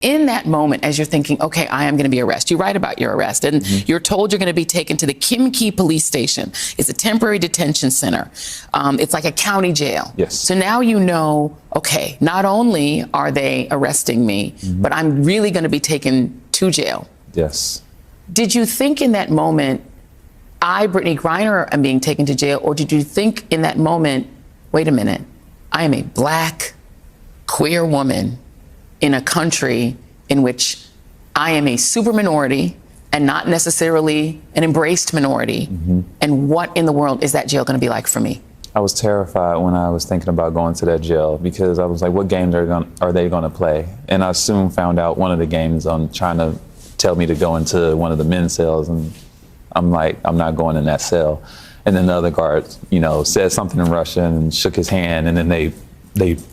In that moment, as you're thinking, okay, I am going to be arrested, you write about your arrest, and you're told you're going to be taken to the Kim Key police station. It's a temporary detention center. It's like a county jail. Yes. So now you know, okay, not only are they arresting me, but I'm really going to be taken to jail. Yes. Did you think in that moment, I, Brittney Griner, am being taken to jail, or did you think in that moment, wait a minute, I am a black, queer woman in a country in which I am a super minority and not necessarily an embraced minority. And what in the world is that jail going to be like for me? I was terrified when I was thinking about going to that jail because I was like, what games are they going to play? And I soon found out one of the games on trying to tell me to go into one of the men's cells, and I'm like, I'm not going in that cell. And then the other guard, said something in Russian and shook his hand, and then they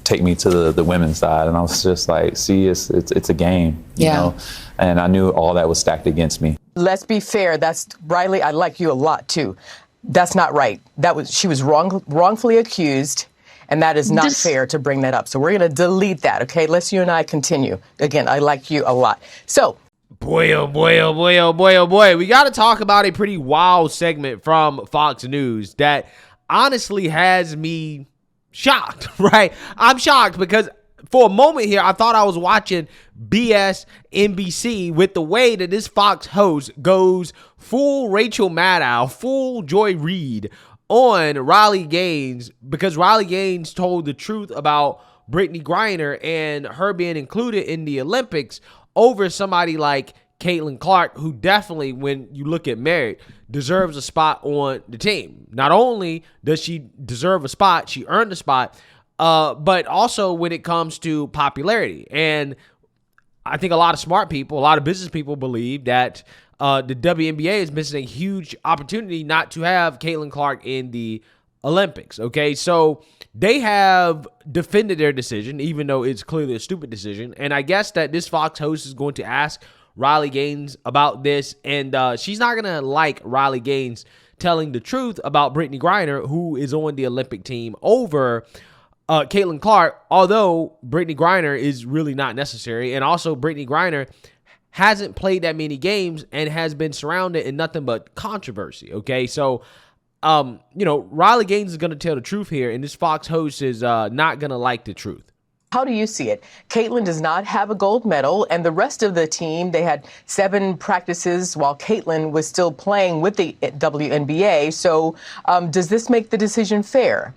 take me to the women's side, and I was just like, see, it's a game, you know? And I knew all that was stacked against me. Let's be fair. That's Riley. I like you a lot too. That's not right. She was wrongfully accused, and that is not fair to bring that up. So we're going to delete that. Okay, let's you and I continue. Again, I like you a lot. So. Boy, oh boy, oh boy, oh boy, oh boy. We got to talk about a pretty wild segment from Fox News that honestly has me shocked, right? I'm shocked because for a moment here, I thought I was watching BS NBC with the way that this Fox host goes full Rachel Maddow, full Joy Reid on Riley Gaines, because Riley Gaines told the truth about Brittney Griner and her being included in the Olympics over somebody like Caitlin Clark, who definitely, when you look at merit, deserves a spot on the team. Not only does she deserve a spot, she earned a spot, but also when it comes to popularity. And I think a lot of smart people, a lot of business people believe that the WNBA is missing a huge opportunity not to have Caitlin Clark in the Olympics. Okay, so they have defended their decision, even though it's clearly a stupid decision. And I guess that this Fox host is going to ask Riley Gaines about this, and she's not going to like Riley Gaines telling the truth about Brittney Griner, who is on the Olympic team, over Caitlin Clark, although Brittney Griner is really not necessary. And also Brittney Griner hasn't played that many games and has been surrounded in nothing but controversy, okay? So, Riley Gaines is going to tell the truth here, and this Fox host is not going to like the truth. How do you see it? Caitlin does not have a gold medal, and the rest of the team, they had 7 practices while Caitlin was still playing with the WNBA. So does this make the decision fair?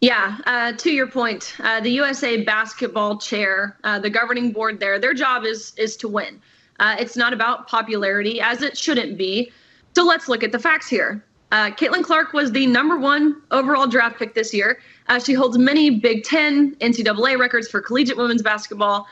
Yeah, to your point, the USA basketball chair, the governing board there, their job is to win. It's not about popularity, as it shouldn't be. So let's look at the facts here. Caitlin Clark was the #1 overall draft pick this year. She holds many Big Ten, NCAA records for collegiate women's basketball.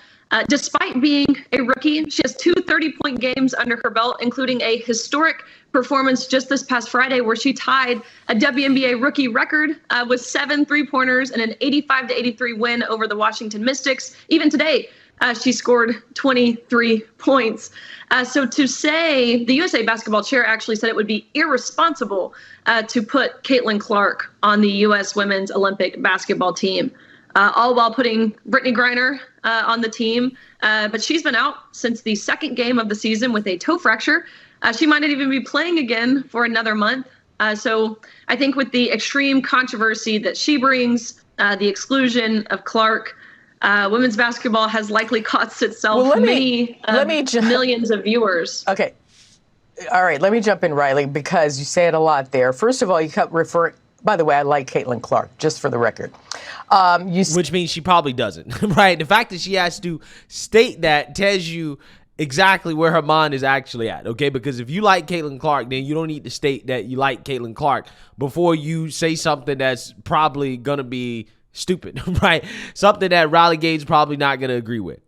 Despite being a rookie, she has 2 30-point games under her belt, including a historic performance just this past Friday where she tied a WNBA rookie record with 7 3-pointers and an 85-83 win over the Washington Mystics. Even today, she scored 23 points. So to say, the USA basketball chair actually said it would be irresponsible to put Caitlin Clark on the U.S. women's Olympic basketball team, all while putting Brittney Griner on the team. But she's been out since the second game of the season with a toe fracture. She might not even be playing again for another month. So I think with the extreme controversy that she brings, the exclusion of Clark, women's basketball has likely cost itself millions of viewers. Okay. All right. Let me jump in, Riley, because you say it a lot there. First of all, you kept referring. By the way, I like Caitlin Clark, just for the record. Which means she probably doesn't, right? The fact that she has to state that tells you exactly where her mind is actually at, okay? Because if you like Caitlin Clark, then you don't need to state that you like Caitlin Clark before you say something that's probably going to be stupid, right? Something that Riley Gaines probably not going to agree with.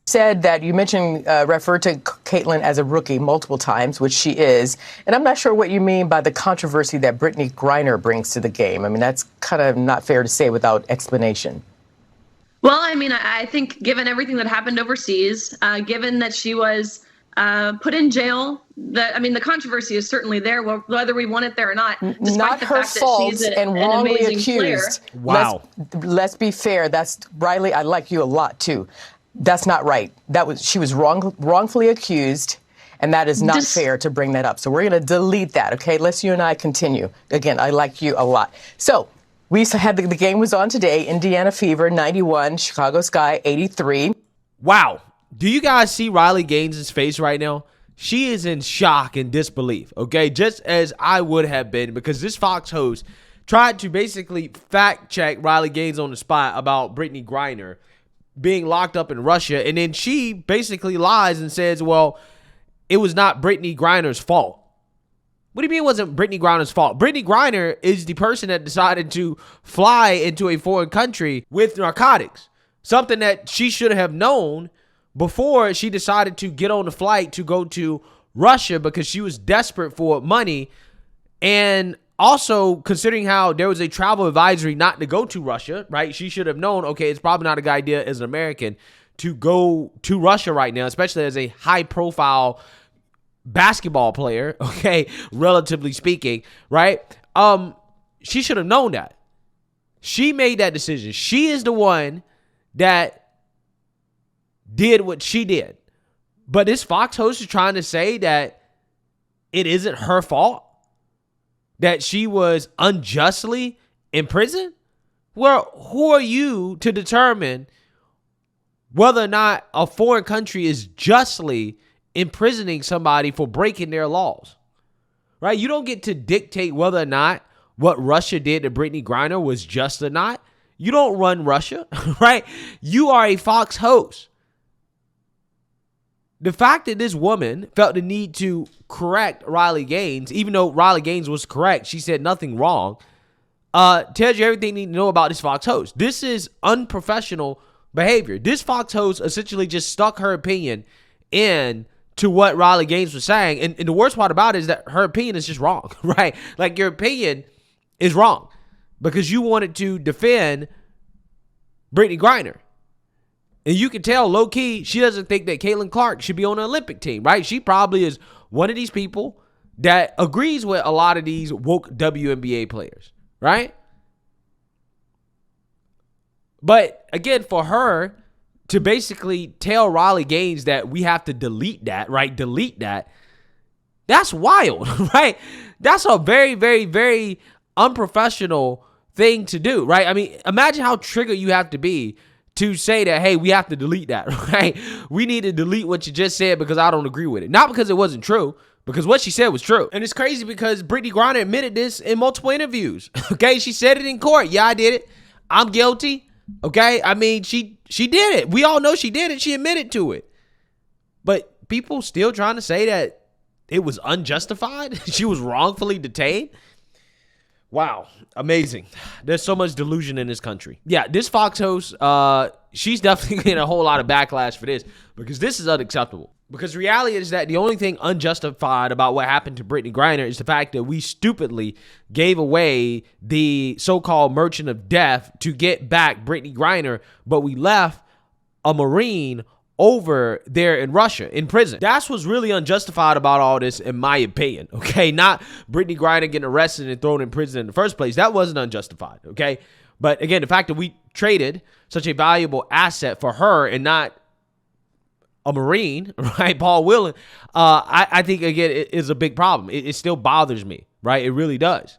Said that you mentioned, referred to Caitlin as a rookie multiple times, which she is. And I'm not sure what you mean by the controversy that Brittney Griner brings to the game. I mean, that's kind of not fair to say without explanation. Well, I mean, I think given everything that happened overseas, given that she was put in jail, the controversy is certainly there, whether we want it there or not. Not her fault and wrongly accused. Wow. Let's be fair. That's Riley. I like you a lot too. That's not right. She was wrongfully accused, and that is not fair to bring that up. So we're going to delete that, okay? Let's you and I continue. Again, I like you a lot. So we had the game was on today. Indiana Fever 91, Chicago Sky 83. Wow. Do you guys see Riley Gaines' face right now? She is in shock and disbelief, okay? Just as I would have been, because this Fox host tried to basically fact check Riley Gaines on the spot about Brittney Griner being locked up in Russia. And then she basically lies and says, well, it was not Brittney Griner's fault. What do you mean it wasn't Brittney Griner's fault? Brittney Griner is the person that decided to fly into a foreign country with narcotics. Something that she should have known before she decided to get on the flight to go to Russia because she was desperate for money. And also, considering how there was a travel advisory not to go to Russia, right? She should have known, okay, it's probably not a good idea as an American to go to Russia right now, especially as a high-profile basketball player, okay, relatively speaking, right? She should have known that. She made that decision. She is the one that did what she did. But this Fox host is trying to say that it isn't her fault, that she was unjustly imprisoned. Well, who are you to determine whether or not a foreign country is justly imprisoning somebody for breaking their laws, right? You don't get to dictate whether or not what Russia did to Brittney Griner was just or not. You don't run Russia, right? You are a Fox host. The fact that this woman felt the need to correct Riley Gaines, even though Riley Gaines was correct, she said nothing wrong, tells you everything you need to know about this Fox host. This is unprofessional behavior. This Fox host essentially just stuck her opinion in to what Riley Gaines was saying. And the worst part about it is that her opinion is just wrong, right? Like, your opinion is wrong because you wanted to defend Brittney Griner. And you can tell, low-key, she doesn't think that Caitlin Clark should be on the Olympic team, right? She probably is one of these people that agrees with a lot of these woke WNBA players, right? But, again, for her to basically tell Riley Gaines that we have to delete that, right? Delete that. That's wild, right? That's a very, very, very unprofessional thing to do, right? I mean, imagine how triggered you have to be to say that, hey, we have to delete that, right? We need to delete what you just said because I don't agree with it. Not because it wasn't true, because what she said was true. And it's crazy because Brittney Griner admitted this in multiple interviews, okay? She said it in court. Yeah, I did it. I'm guilty, okay? I mean, she did it. We all know she did it. She admitted to it. But people still trying to say that it was unjustified. She was wrongfully detained. Wow. Amazing. There's so much delusion in this country. Yeah, this Fox host, she's definitely getting a whole lot of backlash for this because this is unacceptable. Because reality is that the only thing unjustified about what happened to Brittney Griner is the fact that we stupidly gave away the so-called merchant of death to get back Brittney Griner, but we left a Marine over there in Russia, in prison. That's what's really unjustified about all this, in my opinion, okay? Not Brittney Griner getting arrested and thrown in prison in the first place. That wasn't unjustified, okay? But again, the fact that we traded such a valuable asset for her and not a Marine, right, Paul Whelan, I think, again, it is a big problem. It still bothers me, right? It really does.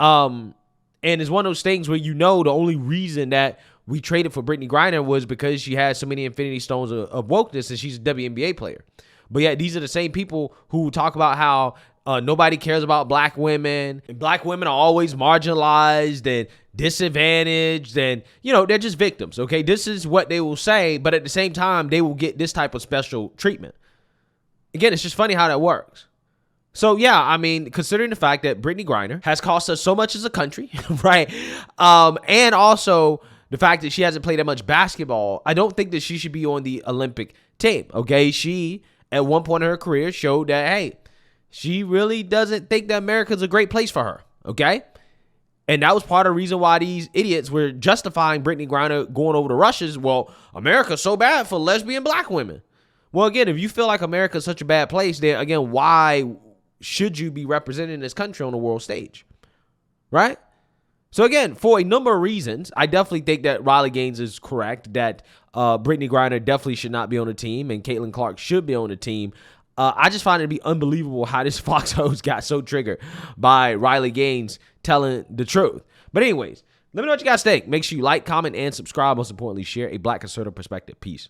And it's one of those things where the only reason that we traded for Brittney Griner was because she has so many infinity stones of wokeness and she's a WNBA player. But yeah, these are the same people who talk about how nobody cares about black women. And black women are always marginalized and disadvantaged and, they're just victims, okay? This is what they will say, but at the same time, they will get this type of special treatment. Again, it's just funny how that works. So, yeah, I mean, considering the fact that Brittney Griner has cost us so much as a country, right? And also the fact that she hasn't played that much basketball, I don't think that she should be on the Olympic team, okay? She, at one point in her career, showed that, hey, she really doesn't think that America's a great place for her, okay? And that was part of the reason why these idiots were justifying Brittney Griner going over to Russia. Well, America's so bad for lesbian black women. Well, again, if you feel like America's such a bad place, then, again, why should you be representing this country on the world stage, right? So again, for a number of reasons, I definitely think that Riley Gaines is correct, that Brittney Griner definitely should not be on the team and Caitlin Clark should be on the team. I just find it to be unbelievable how this Fox host got so triggered by Riley Gaines telling the truth. But anyways, let me know what you guys think. Make sure you like, comment, and subscribe. Most importantly, share a Black conservative perspective. Peace.